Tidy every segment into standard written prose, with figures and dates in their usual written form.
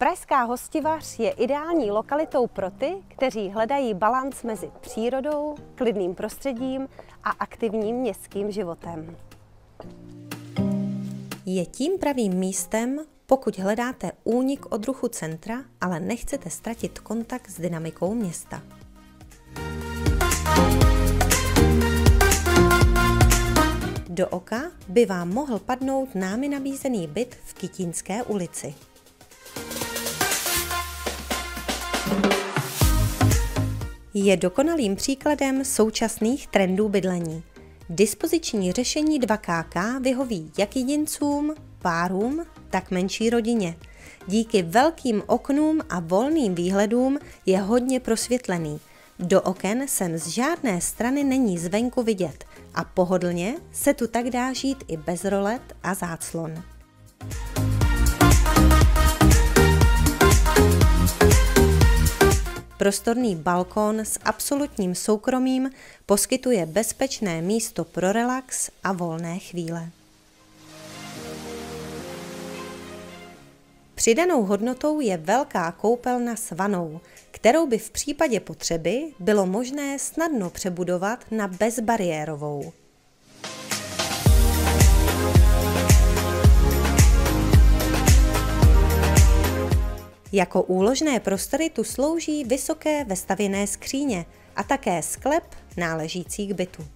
Pražská Hostivař je ideální lokalitou pro ty, kteří hledají balanc mezi přírodou, klidným prostředím a aktivním městským životem. Je tím pravým místem, pokud hledáte únik od ruchu centra, ale nechcete ztratit kontakt s dynamikou města. Do oka by vám mohl padnout námi nabízený byt v Kytínské ulici. Je dokonalým příkladem současných trendů bydlení. Dispoziční řešení 2KK vyhoví jak jedincům, párům, tak menší rodině. Díky velkým oknům a volným výhledům je hodně prosvětlený. Do oken sem z žádné strany není zvenku vidět a pohodlně se tu tak dá žít i bez rolet a záclon. Prostorný balkón s absolutním soukromím poskytuje bezpečné místo pro relax a volné chvíle. Přidanou hodnotou je velká koupelna s vanou, kterou by v případě potřeby bylo možné snadno přebudovat na bezbariérovou. Jako úložné prostory tu slouží vysoké vestavěné skříně a také sklep náležící k bytu.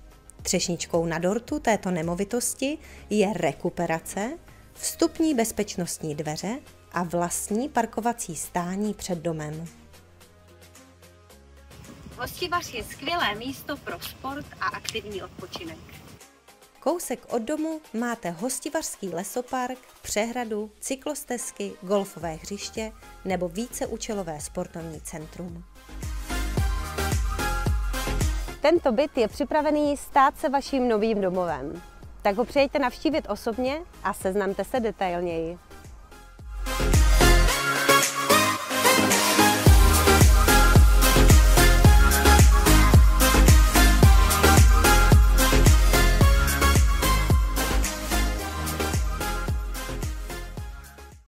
Třešničkou na dortu této nemovitosti je rekuperace, vstupní bezpečnostní dveře a vlastní parkovací stání před domem. Hostivař je skvělé místo pro sport a aktivní odpočinek. Kousek od domu máte hostivařský lesopark, přehradu, cyklostezky, golfové hřiště nebo víceúčelové sportovní centrum. Tento byt je připravený stát se vaším novým domovem. Tak ho přijeďte navštívit osobně a seznamte se detailněji.